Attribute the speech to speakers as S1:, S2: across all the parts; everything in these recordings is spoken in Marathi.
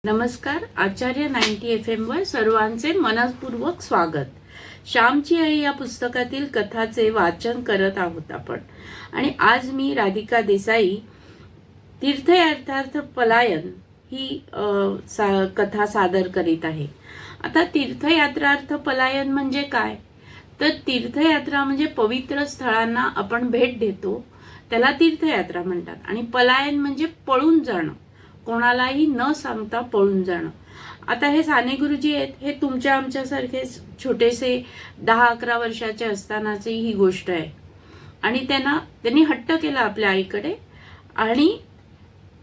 S1: नमस्कार. आचार्य 90 FM वर सर्वांचे मनपूर्वक स्वागत. श्यामची आई या पुस्तकातील कथाचे वाचन करत आहोत आपण. आणि आज मी राधिका देसाई तीर्थयात्रार्थ पलायन ही कथा सादर करीत आहे. आता तीर्थयात्रार्थ पलायन म्हणजे काय? तर तीर्थयात्रा म्हणजे पवित्र स्थळांना आपण भेट देतो, त्याला तीर्थयात्रा म्हणतात. आणि पलायन म्हणजे पळून जाणं, कोणालाही न सांगता पळून जाणं. आता हे साने गुरुजी आहेत, हे तुमच्या आमच्यासारखे छोटेसे 10-11 वर्षाचे असतानाची ही गोष्ट आहे. आणि त्यांनी हट्ट केला आपल्या आईकडे आणि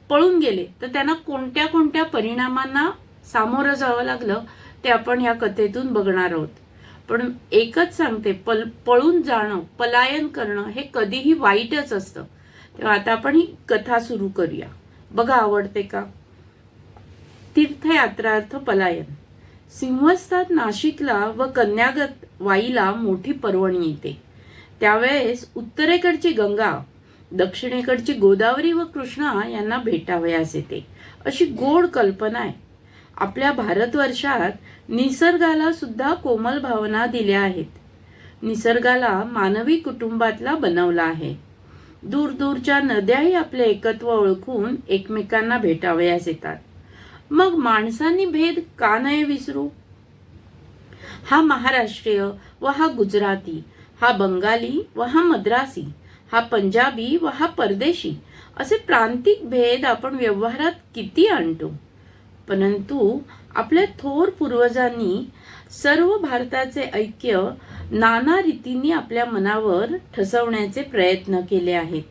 S1: पळून गेले. तर त्यांना कोणत्या कोणत्या परिणामांना सामोरं जावं लागलं ते आपण या कथेतून बघणार आहोत. पण एकच सांगते, पळून जाणं, पलायन करणं हे कधीही वाईटच असतं. तेव्हा आता आपण ही कथा सुरू करूया. बघा, आवडते का? तीर्थयात्रार्थ पलायन. सिंहस्थात नाशिकला व कन्यागत वाईला मोठी पर्वणी येते. त्यावेळेस उत्तरेकडची गंगा, दक्षिणेकडची गोदावरी व कृष्णा यांना भेटावयास येते, अशी गोड कल्पना आहे. आपल्या भारतवर्षात निसर्गाला सुद्धा कोमल भावना दिल्या आहेत. निसर्गाला मानवी कुटुंबातला बनवला आहे. दूरदूरच्या नद्याही आपले एकत्व ओळखून एकमेकांना भेटावयास येतात. मग माणसांनी भेद का नाही विसरू? हा महाराष्ट्रीय व हा गुजराती, हा बंगाली व हा मद्रासी, हा पंजाबी व हा परदेशी, असे प्रांतिक भेद आपण व्यवहारात किती आणतो. परंतु आपल्या थोर पूर्वजांनी सर्व भारताचे ऐक्य नाना रीतींनी आपल्या मनावर ठसवण्याचे प्रयत्न केले आहेत.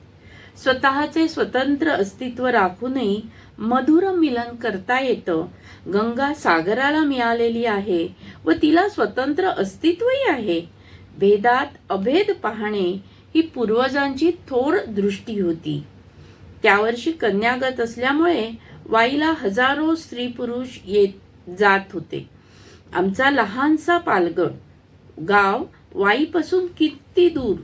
S1: स्वतःचे स्वतंत्र अस्तित्व राखूनही मधुर मिलन करता येतं. गंगा सागराला मिळालेली आहे व तिला स्वतंत्र अस्तित्वही आहे. भेदात अभेद पाहणे ही पूर्वजांची थोर दृष्टी होती. त्यावर्षी कन्यागत असल्यामुळे वाईला हजारो स्त्री पुरुष येत जात होते. आमचा लहानसा पालगड गाव वाईपासून किती दूर,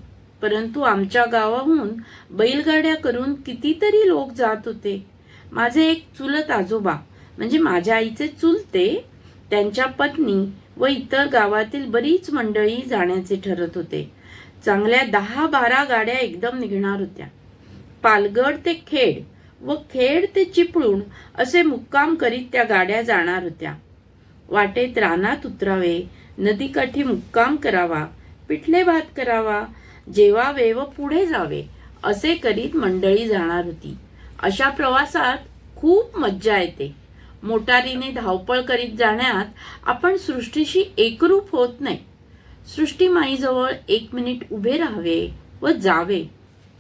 S1: परंतु आमच्या गावाहून बैलगाड्या करून कितीतरी लोक जात होते. माझे एक चुलत आजोबा म्हणजे माझ्या आईचे चुलते, त्यांच्या पत्नी व इतर गावातील बरीच मंडळी जाण्याचे ठरत होते. चांगल्या 10-12 गाड्या एकदम निघणार होत्या. पालगड ते खेड व खेड ते चिपळूण असे मुक्काम करीत त्या गाड्या जाणार होत्या. वाटेत रानात उतरावे, नदीकाठी मुक्काम करावा, पिठले भात करावा, जेवावे व पुढे जावे, असे करीत मंडळी जाणार होती. अशा प्रवासात खूप मज्जा येते. मोटारीने धावपळ करीत जाण्यात आपण सृष्टीशी एकरूप होत नाही. सृष्टी माईजवळ 1 मिनिट उभे राहावे व जावे,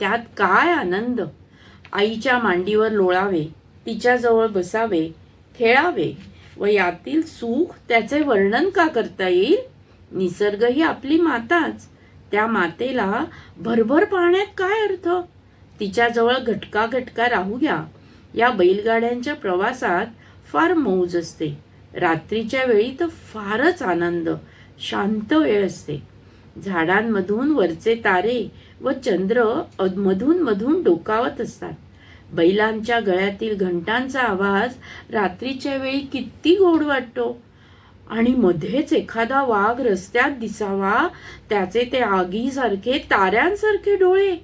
S1: त्यात काय आनंद. आईच्या मांडीवर लोळावे, तिच्याजवळ बसावे, खेळावे व यातील सुख त्याचे वर्णन का करता येईल. निसर्ग ही आपली माताच. त्या मातेला भरभर पाहण्यात काय अर्थ. तिच्याजवळ घटका घटका राहूया. या बैलगाड्यांच्या प्रवासात फार मौज असते. रात्रीच्या वेळी तर फारच आनंद, शांत वेळ असते. झाडांमधून वरचे तारे व चंद्र मधून मधून डोकावत असतात. बैलांच्या गळ्यातील घंटांचा आवाज रात्रीच्या वेळी किती गोड वाटतो. आणि मध्येच एखादा वाघ रस्त्यात दिसावा, त्याचे ते आगीसारखे ताऱ्यांसारखे डोळे.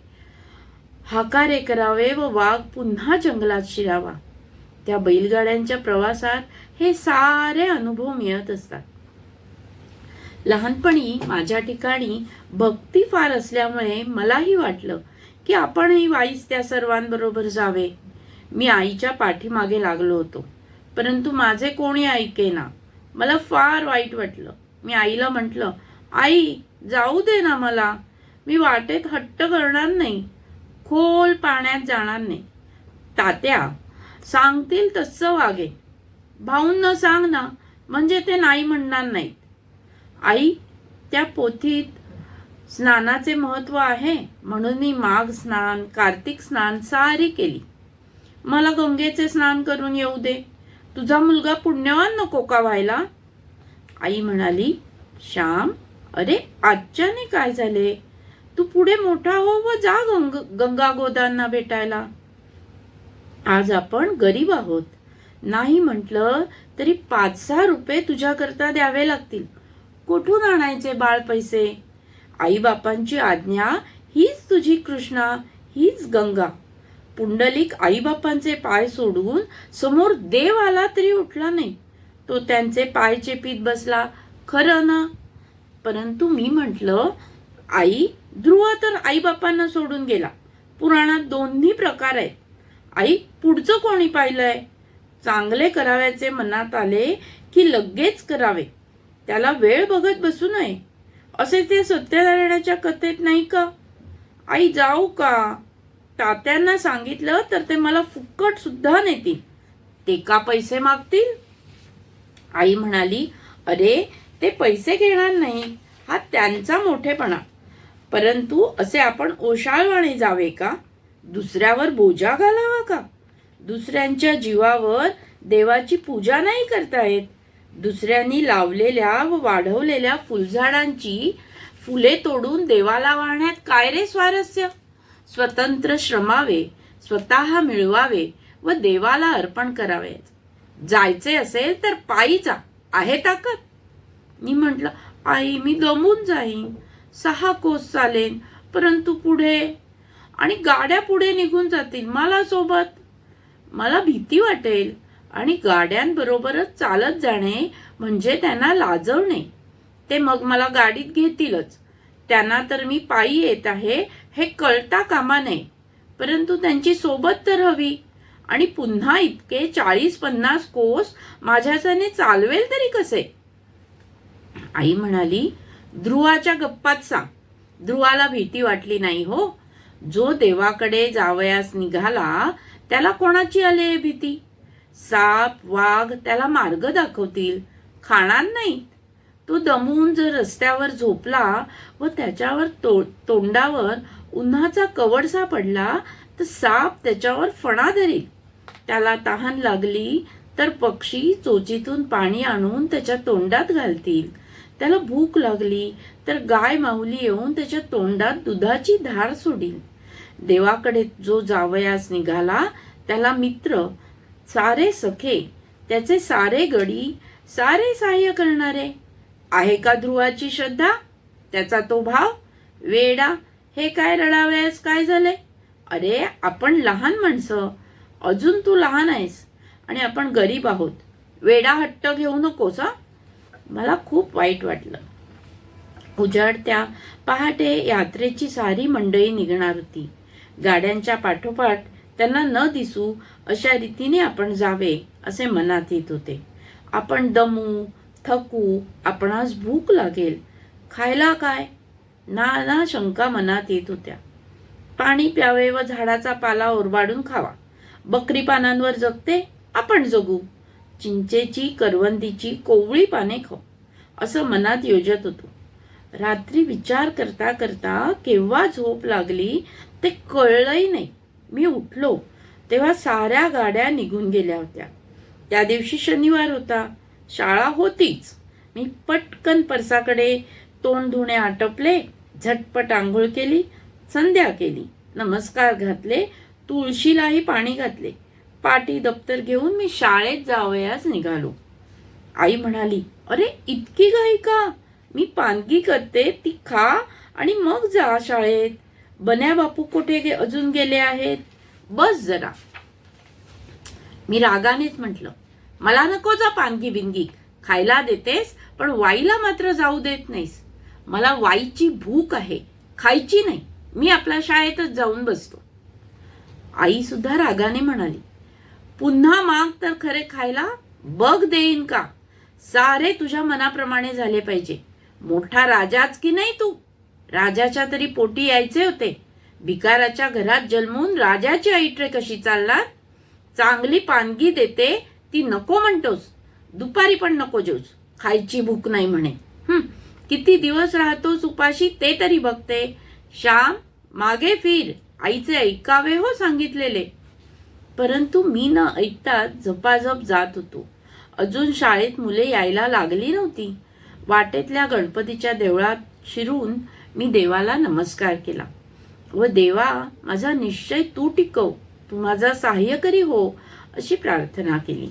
S1: हाकारे करावे व वाघ पुन्हा जंगलात शिरावा. त्या बैलगाड्यांच्या प्रवासात हे सारे अनुभव मिळत असतात. लहानपणी माझ्या ठिकाणी भक्ती फार असल्यामुळे मलाही वाटलं की आपणही वाईस त्या सर्वांबरोबर जावे. मी आईच्या पाठीमागे लागलो होतो, परंतु माझे कोणी ऐकेना. मला फार वाईट वाटलं. मी आईला म्हटलं, आई जाऊ दे ना मला, मी वाटेत हट्ट करणार नाही, खोल पाण्यात जाणार नाही. तात्या सांगतील तसं वागे, भाऊंना सांग ना, म्हणजे ते नाही म्हणणार नाहीत. आई, त्या पोथीत स्नानाचे महत्व आहे म्हणून मी माघ स्नान, कार्तिक स्नान सारी केली. मला गंगेचे स्नान करून येऊ दे. तुझा मुलगा पुण्यवान नको का व्हायला? आई म्हणाली, श्याम, अरे आजच्याने काय झाले, तू पुढे मोठा हो व जा गंगा गोदांना भेटायला. आज आपण गरीब आहोत, नाही म्हटलं तरी 5-6 रुपये तुझ्याकरता द्यावे लागतील. कुठून आणायचे बाळ पैसे? आईबापांची आज्ञा हीच तुझी कृष्णा, हीच गंगा. पुंडलिक आईबापांचे पाय सोडून समोर देव आला तरी उठला नाही. तो त्यांचे पाय चेपीत बसला. खरं ना? परंतु मी म्हटलं, आई, ध्रुवा तर आईबापांना सोडून गेला. पुराणात दोन्ही प्रकार आहेत. आई, पुढचं कोणी पाहिलंय? चांगले करावयाचे मनात आले की लगेच करावे, त्याला वेळ बघत बसू नये, असे ते सत्यनारायणाच्या कथेत नाही का? आई, जाऊ का? तात्यांना सांगितलं तर ते मला फुक्कट सुद्धा नेतील. ते का पैसे मागतील? आई म्हणाली, अरे, ते पैसे घेणार नाही, हा त्यांचा मोठेपणा. परंतु असे आपण ओशाळवाने जावे का? दुसऱ्यावर बोजा घालावा का? दुसऱ्यांच्या जीवावर देवाची पूजा नाही करता येत. दुसऱ्यांनी लावलेल्या व वाढवलेल्या फुलझाडांची फुले तोडून देवाला वाहण्यात काय रे स्वारस्य? स्वतंत्र श्रमावे, स्वतः मिळवावे व देवाला अर्पण करावे. जायचे असेल तर पायी जा, आहे ताकद? मी म्हटलं, आई, मी दमून जाईन. 6 कोस चालेन, परंतु पुढे आणि गाड्या पुढे निघून जातील मला सोबत. मला भीती वाटेल आणि गाड्यांबरोबरच चालत जाणे म्हणजे त्यांना लाजवणे. ते मग मला गाडीत घेतीलच. त्यांना तर मी पायी येत आहे हे कळता कामा नये. परंतु त्यांची सोबत तर हवी. आणि पुन्हा इतके 40-50 कोस माझ्याच्याने चालवेल तरी कसे? आई म्हणाली, ध्रुवाच्या गप्पात सांग. ध्रुवाला भीती वाटली नाही हो. जो देवाकडे जावयास निघाला त्याला कोणाची आली भीती? साप, वाघ त्याला मार्ग दाखवतील, खाणार नाहीत. तो दमून जर रस्त्यावर झोपला व त्याच्यावर तोंडावर उन्हाचा कवडसा पडला तर साप त्याच्यावर फणा धरील. त्याला तहान लागली तर पक्षी चोचीतून पाणी आणून त्याच्या तोंडात घालतील. त्याला भूक लागली तर गाय माऊली येऊन त्याच्या तोंडात दुधाची धार सोडील. देवाकडे जो जावयास निघाला त्याला मित्र, सारे सखे, त्याचे सारे गडी, सारे सहाय्य करणारे. आहे का ध्रुवाची श्रद्धा, त्याचा तो भाव? वेडा, हे काय रडावयास काय झाले? अरे, आपण लहान माणसं, अजून तू लहान आहेस आणि आपण गरीब आहोत. वेडा हट्ट घेऊ नकोस. मला खूप वाईट वाटलं. उजाडत्या पहाटे यात्रेची सारी मंडळी निघणार होती. गाड्यांच्या पाठोपाठ त्यांना न दिसू अशा रीतीने आपण जावे असे मनात येत होते. आपण दमू, थकू, आपणास भूक लागेल, खायला काय? नाना शंका मनात येत होत्या. पाणी प्यावे व झाडाचा पाला ओरबाडून खावा. बकरी पानांवर जगते, आपण जगू. चिंचेची, करवंदीची कोवळी पाने खाऊ, असं मनात योजत होतो. रात्री विचार करता करता केव्हा झोप लागली ते कळलंही नाही. मी उठलो तेव्हा साऱ्या गाड्या निघून गेल्या होत्या. त्या दिवशी शनिवार होता, शाळा होतीच. मी पटकन परसाकडे तोंड धुणे आटपले, झटपट आंघोळ केली, संध्या केली, नमस्कार घातले, तुळशीलाही पाणी घातले. पाटी दप्तर घेऊन मी शाळेत जावयास निघालो. आई म्हणाली, अरे, इतकी घाई का? मी पानगी करते, ती खा आणि मग जा शाळेत. बन्या बापू कुठे अजून गेले आहेत? बस जरा. मी रागानेच म्हटलं, मला नको जा पानगी बिनगी. खायला देतेस पण वाईला मात्र जाऊ देत नाहीस. मला वाईची भूक आहे, खायची नाही. मी आपल्या शाळेतच जाऊन बसतो. आई सुद्धा रागाने म्हणाली, पुन्हा माग तर खरे खायला, बघ देईन का? सारे तुझ्या मनाप्रमाणे झाले पाहिजे. मोठा राजाच की नाही तू? राजाच्या तरी पोटी यायचे होते. भिकाराच्या घरात जन्मून राजाची ऐटरे कशी चालणार? चांगली पानगी देते ती नको म्हणतोस. दुपारी पण नको जेऊस, खायची भूक नाही म्हणे. किती दिवस राहतोस उपाशी ते तरी बघते. श्याम, मागे फिर, आईचे ऐकावे हो सांगितलेले. परंतु मी न ऐकताच झपाझप जात होतो. अजून शाळेत मुले यायला लागली नव्हती. वाटेतल्या गणपतीच्या देवळात शिरून मी देवाला नमस्कार केला व देवा, माझा निश्चय तू टिकव, तू माझा सहाय्यकरी हो, अशी प्रार्थना केली.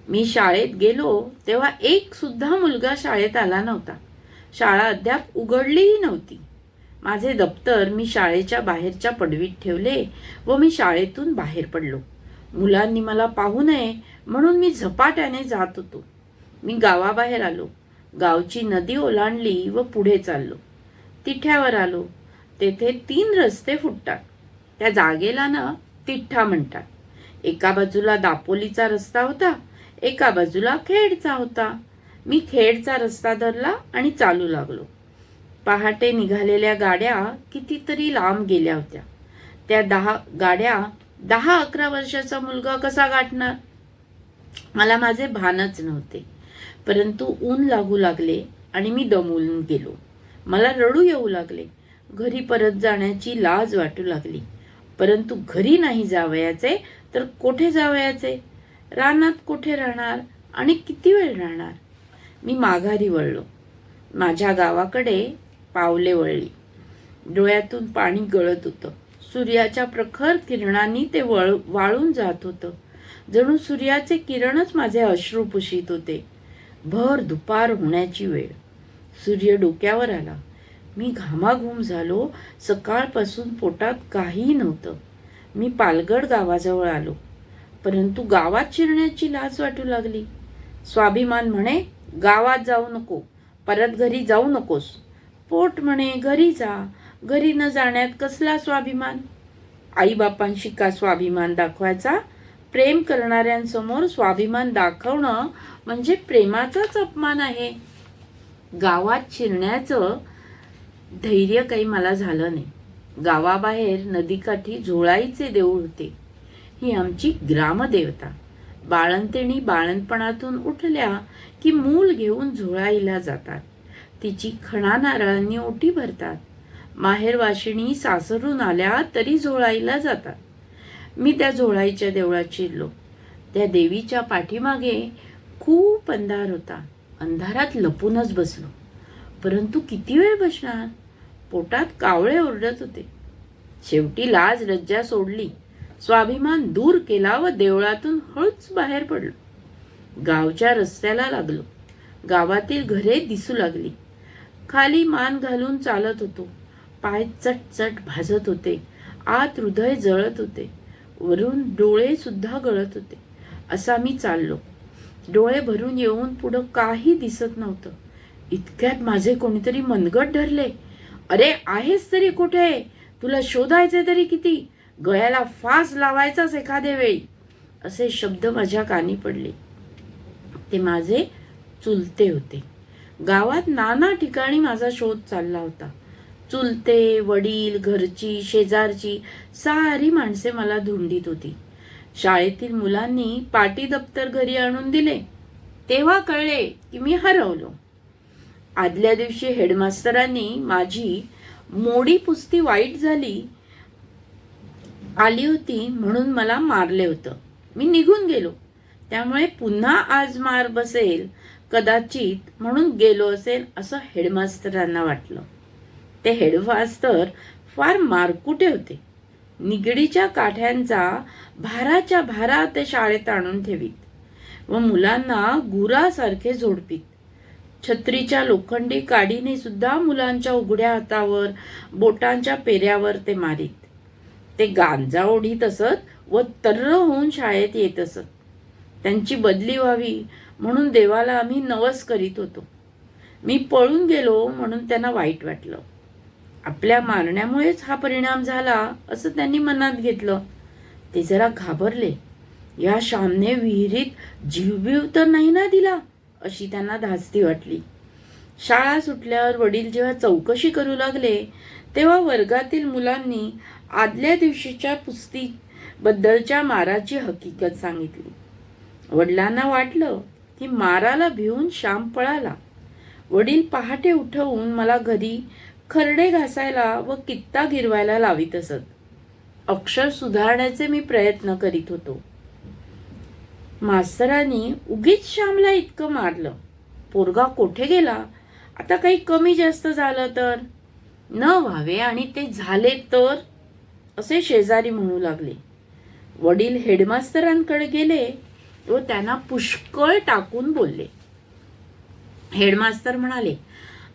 S1: मी शाळेत गेलो तेव्हा एक सुद्धा मुलगा शाळेत आला नव्हता. शाळा अद्याप उघडलीही नव्हती. माझे दप्तर मी शाळेच्या बाहेरच्या पडवीत ठेवले व मी शाळेतून बाहेर पडलो. मुलांनी मला पाहू नये म्हणून मी झपाट्याने जात होतो. मी गावाबाहेर आलो. गावची नदी ओलांडली व पुढे चाललो. तिठ्यावर आलो. तेथे 3 रस्ते फुटतात. त्या जागेला ना तिठ्ठा म्हणतात. एका बाजूला दापोलीचा रस्ता होता, एका बाजूला खेडचा होता. मी खेडचा रस्ता धरला आणि चालू लागलो. पहाटे निघालेल्या गाड्या कितीतरी लांब गेल्या होत्या. त्या 10 गाड्या 10-11 वर्षाचा मुलगा कसा गाठणार? मला माझे भानच नव्हते. परंतु ऊन लागू लागले आणि मी दमून गेलो. मला रडू येऊ लागले. घरी परत जाण्याची लाज वाटू लागली. परंतु घरी नाही जावयाचे तर कोठे जावयाचे? रानात कोठे राहणार आणि किती वेळ राहणार? मी माघारी वळलो. माझ्या गावाकडे पावले वळली. डोळ्यातून पाणी गळत होतं. सूर्याच्या प्रखर किरणांनी ते वाळून जात होतं. जणू सूर्याचे किरणच माझे अश्रू पुशीत होते. भर दुपार होण्याची वेळ. सूर्य डोक्यावर आला. मी घामाघूम झालो. सकाळपासून पोटात काहीही नव्हतं. मी पालगड गावाजवळ आलो. परंतु गावात शिरण्याची लाज वाटू लागली. स्वाभिमान म्हणे गावात जाऊ नको, परत घरी जाऊ नकोस. पोट म्हणे घरी जा, घरी न जाण्यात कसला स्वाभिमान? आईबापांशी का स्वाभिमान दाखवायचा? प्रेम करणाऱ्यांसमोर स्वाभिमान दाखवणं म्हणजे प्रेमाचाच अपमान आहे. गावात शिरण्याचं धैर्य काही मला झालं नाही. गावाबाहेर नदीकाठी झोळाईचे देऊळ होते. ही आमची ग्रामदेवता. बाळंतिणी बाळणपणातून उठल्या की मूल घेऊन झोळाईला जातात. तिची खणा नारळांनी ओटी भरतात. माहेरवाशिणी सासरून आल्या तरी झोळाईला जातात. मी त्या झोळाईच्या देवळात शिरलो. त्या देवीच्या पाठीमागे खूप अंधार होता. अंधारात लपूनच बसलो. परंतु किती वेळ बसणार? पोटात कावळे ओरडत होते. शेवटी लाज लज्जा सोडली. स्वाभिमान दूर केला व देवळातून हळूच बाहेर पडलो. गावच्या रस्त्याला लागलो. गावातील घरे दिसू लागली. खाली मान घालून चालत होतो. पाय चटचट भाजत होते. आत हृदय जळत होते. वरून डोळे सुद्धा गळत होते. असा मी चाललो. डोळे भरून येऊन पुढं काही दिसत नव्हतं. इतक्यात माझे कोणीतरी मनगट धरले. अरे आहेस तरी कुठे? तुला शोधायचे तरी किती? गळ्याला फास लावायचाच एखाद्या वेळी. असे शब्द माझ्या कानी पडले. ते माझे चुलते होते. गावात नाना ठिकाणी माझा शोध चालला होता. चुलते, वडील, घरची, शेजारची सारी माणसे मला धुंडीत होती. शाळेतील मुलांनी पाटी दप्तर घरी आणून दिले. तेव्हा कळले की मी हरवलो. आदल्या दिवशी हेडमास्तरांनी माझी मोडी पुस्ती वाईट आली होती म्हणून मला मारले होतं. मी निघून गेलो. त्यामुळे पुन्हा आज मार बसेल कदाचित म्हणून गेलो असेल असं हेडमास्तरांना वाटलं. ते हेडमास्तर फार मारकुटे होते. निगडीच्या काठ्यांचा भाराच्या भारा ते शाळेत आणून ठेवीत व मुलांना गुरासारखे झोडपीत. छत्रीच्या लोखंडी काडीने सुद्धा मुलांच्या उघड्या हातावर बोटांच्या पेऱ्यावर ते मारीत. ते गांजा ओढीत असत व तर्र होऊन शाळेत येत असत. त्यांची बदली व्हावी म्हणून देवाला आम्ही नवस करीत होतो. मी पळून गेलो म्हणून त्यांना वाईट वाटलं. आपल्या मारण्यामुळेच हा परिणाम झाला असं त्यांनी मनात घेतलं. ते जरा घाबरले. या श्यामने विहिरीत जीवबीव तर नाही ना दिला अशी त्यांना धास्ती वाटली. शाळा सुटल्यावर वडील जेव्हा चौकशी करू लागले तेव्हा वर्गातील मुलांनी आदल्या दिवशीच्या पुस्तीबद्दलच्या माराची हकीकत सांगितली. वडिलांना वाटलं की माराला भिवून श्याम पळाला. वडील पहाटे उठवून मला घरी खरडे घासायला व कित्ता गिरवायला लावित असत. अक्षर सुधारण्याचे मी प्रयत्न करीत होतो. मास्तरांनी उगीच श्यामला इतकं मारलं. पोरगा कोठे गेला? आता काही कमी जास्त झालं तर न व्हावे आणि ते झाले तर असे शेजारी म्हणू लागले. वडील हेडमास्तरांकडे गेले व त्यांना पुष्कळ टाकून बोलले. हेडमास्तर म्हणाले,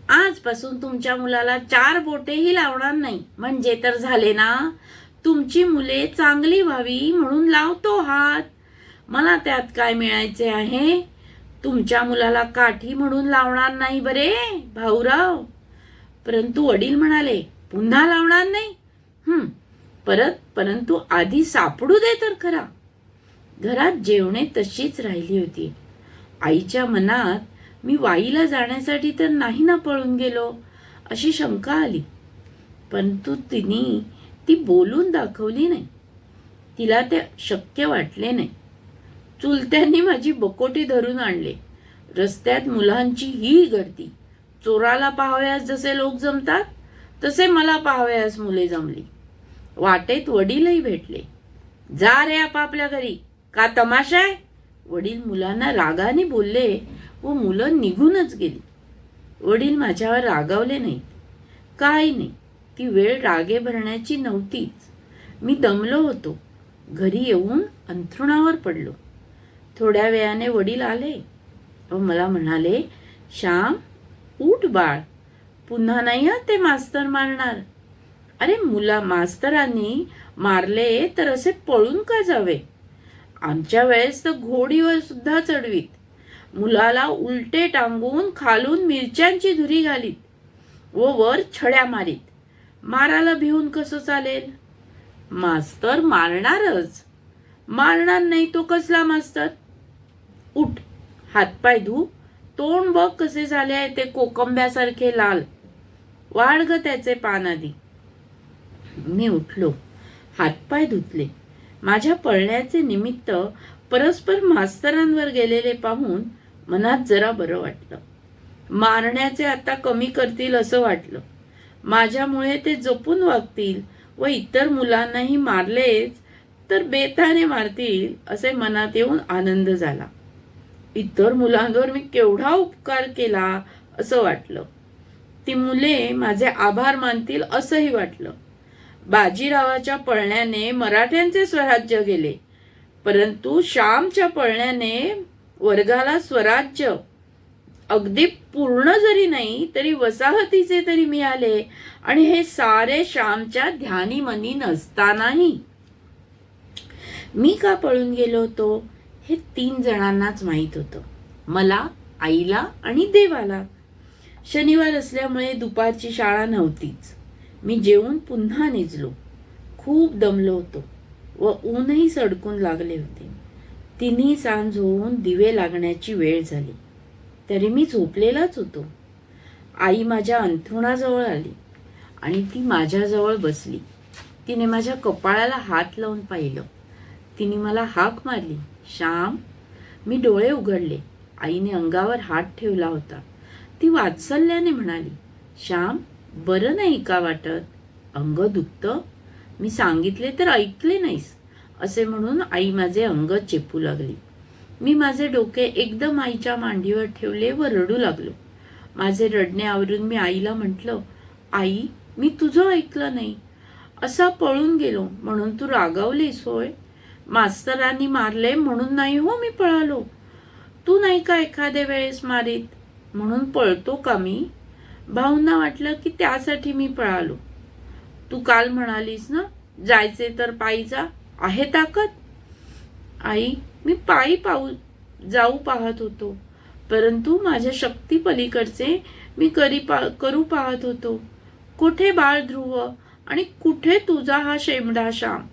S1: आजपासून तुमच्या मुलाला 4 बोटेही लावणार नाही, म्हणजे तर झाले ना. तुमची मुले चांगली व्हावी म्हणून लावतो हात. मला त्यात काय मिळायचे आहे. तुमच्या मुलाला काठी म्हणून लावणार नाही बरे भाऊराव. परंतु वडील म्हणाले, पुन्हा लावणार नाही. परंतु आधी सापडू दे तर खरा. घरात जेवणे तशीच राहिली होती. आईच्या मनात मी वाईला जाण्यासाठी तर नाही ना पळून गेलो अशी शंका आली. परंतु तिने ती बोलून दाखवली नाही. तिला ते शक्य वाटले नाही. चुलत्यांनी माझी बकोटी धरून आणले. रस्त्यात मुलांची ही गर्दी. चोराला पाहावयास जसे लोक जमतात तसे मला पाहावयास मुले जमली. वाटेत वडीलही भेटले. जा रे आपापल्या घरी, का तमाशा आहे. वडील मुलांना रागाने बोलले व मुलं निघूनच गेली. वडील माझ्यावर रागावले नाहीत, काही नाही. ती वेळ रागे भरण्याची नव्हतीच. मी दमलो होतो. घरी येऊन अंथरुणावर पडलो. थोड्या वेळाने वडील आले व मला म्हणाले, श्याम उठ बाळ, पुन्हा नाही हा ते मास्तर मारणार. अरे मास्तरांनी मारले तर असे पळून का जावे. आमच्या वेळेस तर घोडीवर सुद्धा चढवीत. मुलाला उलटे टांगून खालून मिरच्यांची धुरी घालीत व वर छड्या मारीत. मारायला भिवून कसं चालेल. मास्तर मारणारच. मारणार नाही तो कसला मास्तर. उठ, हातपाय धु, तोंड बघ कसे झाले आहे ते कोकंब्यासारखे लाल. वाढ ग त्याचे पान आधी. मी उठलो, हातपाय धुतले. माझ्या पळण्याचे निमित्त परस्पर मास्तरांवर गेलेले पाहून मनात जरा बरं वाटलं. मारण्याचे आता कमी करतील असं वाटलं. माझ्यामुळे ते जपून वागतील व इतर मुलांनाही मारलेच तर बेताने मारतील असे मनात येऊन आनंद झाला. इतर मुलांवर मी केवढा उपकार केला असं वाटलं. ती मुले माझे आभार मानतील असंही वाटलं. बाजीरावाच्या पळण्याने मराठ्यांचे स्वराज्य गेले, परंतु श्यामच्या पळण्याने वर्गाला स्वराज्य अगदी पूर्ण जरी नाही तरी वसाहतीचे तरी मिळाले. आणि हे सारे श्यामच्या ध्यानी मनी नसतानाही. मी का पळून गेलो होतो हे 3 जणांनाच माहीत होतं, मला, आईला आणि देवाला. शनिवार असल्यामुळे दुपारची शाळा नव्हतीच. मी जेवून पुन्हा निजलो. खूप दमलो होतो व ऊनही सडकून लागले होते. 3 सांज होऊन दिवे लागण्याची वेळ झाली तरी मी झोपलेलाच होतो. आई माझ्या अंथरुणाजवळ आली आणि ती माझ्याजवळ बसली. तिने माझ्या कपाळाला हात लावून पाहिलं. तिने मला हाक मारली, श्याम. मी डोळे उघडले. आईने अंगावर हात ठेवला होता. ती वात्सल्याने म्हणाली, श्याम बरं नाही का वाटत. अंग दुखतं. मी सांगितले तर ऐकले नाहीस असे म्हणून आई माझे अंग चेपू लागली. मी माझे डोके एकदम आईच्या मांडीवर ठेवले व रडू लागलो. माझे रडणे आवरून मी आईला म्हटलं, आई मी तुझं ऐकलं नाही. असा पळून गेलो म्हणून तू रागावलीस होय. मास्तरांनी मारले म्हणून नाही हो मी पळालो. तू नाही का एखाद्या वेळेस मारीत म्हणून पळतो का मी. भाऊंना वाटलं की त्यासाठी मी पळालो. तू काल म्हणालीस ना, जायचे तर पायी जा, आहे ताकद. आई मी पायी जाऊ पाहत होतो, परंतु माझ्या शक्ती पलीकडचे मी करू पाहत होतो. कुठे बाळ ध्रुव आणि कुठे तुझा हा शेमडा श्याम.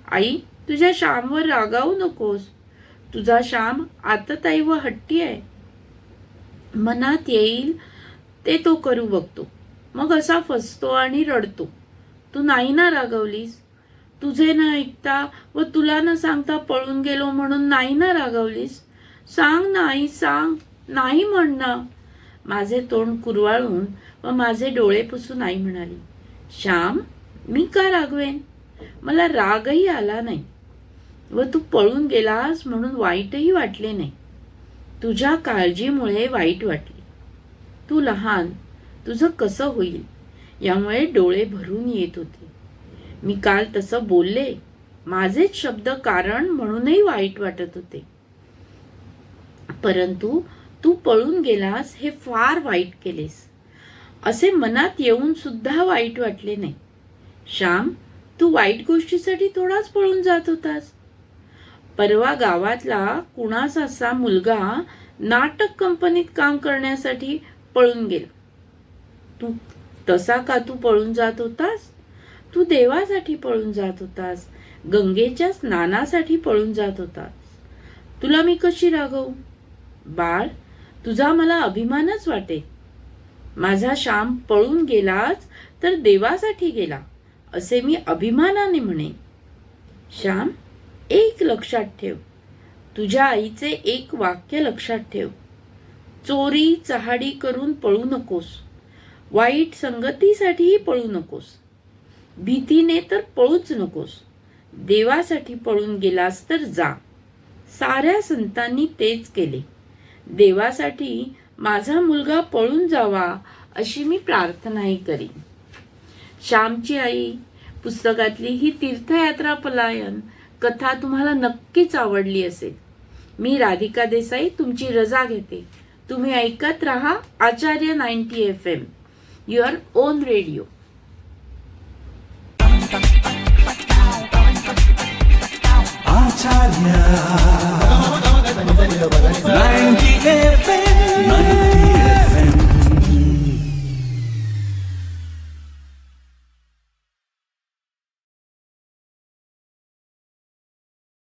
S1: आई तुझ्या श्यामवर रागावू नकोस. तुझा श्याम आतताई व हट्टी आहे. मनात येईल ते तो करू बघतो, मग असा फसतो आणि रडतो. तू नाही ना रागवलीस. तुझे न ऐकता व तुला न सांगता पळून गेलो म्हणून नाही ना रागवलीस. सांग ना आई, सांग. नाही म्हण ना. माझे तोंड कुरवाळून व माझे डोळे पुसून आई म्हणाली, श्याम मी का रागवेन. मला रागही आला नाही व तू पळून गेलास म्हणून वाईटही वाटले नाही. तुझ्या काळजीमुळे वाईट वाटले. तू लहान, तुझं कसं होईल यामुळे डोळे भरून येत होते. मी काल तसं बोलले. माझेच शब्द कारण म्हणूनही वाईट वाटत होते. परंतु तू पळून गेलास हे फार वाईट केलेस. असे मनात येऊन सुद्धा वाईट वाटले नाही. श्याम, तू वाईट गोष्टीसाठी थोडाच पळून जात होतास. परवा गावातला कुणाचा असा मुलगा नाटक कंपनीत काम करण्यासाठी पळून गेला. तू तसा का तू पळून जात होतास? तू देवासाठी पळून जात होतास, गंगेच्या स्नानासाठी पळून जात होतास. तुला मी कशी रागवू? बाळ, तुझा मला अभिमानच वाटे. माझा श्याम पळून गेलाच तर देवासाठी गेला असे मी अभिमानाने म्हणे. श्याम, एक लक्षात ठेव, तुझ्या आईचे एक वाक्य लक्षात ठेव. चोरी चहाडी करून पळू नकोस, वाईट संगतीसाठीही पळू नकोस, भीतीने तर पळूच नकोस. देवासाठी पळून गेलास तर जा. साऱ्या संतांनी तेच केले. देवासाठी माझा मुलगा पळून जावा अशी मी प्रार्थनाही करीन. श्यामची आई पुस्तकातली ही तीर्थयात्रा पलायन कथा तुम्हाला नक्कीच आवडली असेल. मी राधिका देसाई तुमची रजा घेते. तुम्ही ऐकत रहा आचार्य 90 FM, your on radio.
S2: Acharya 90 FM 90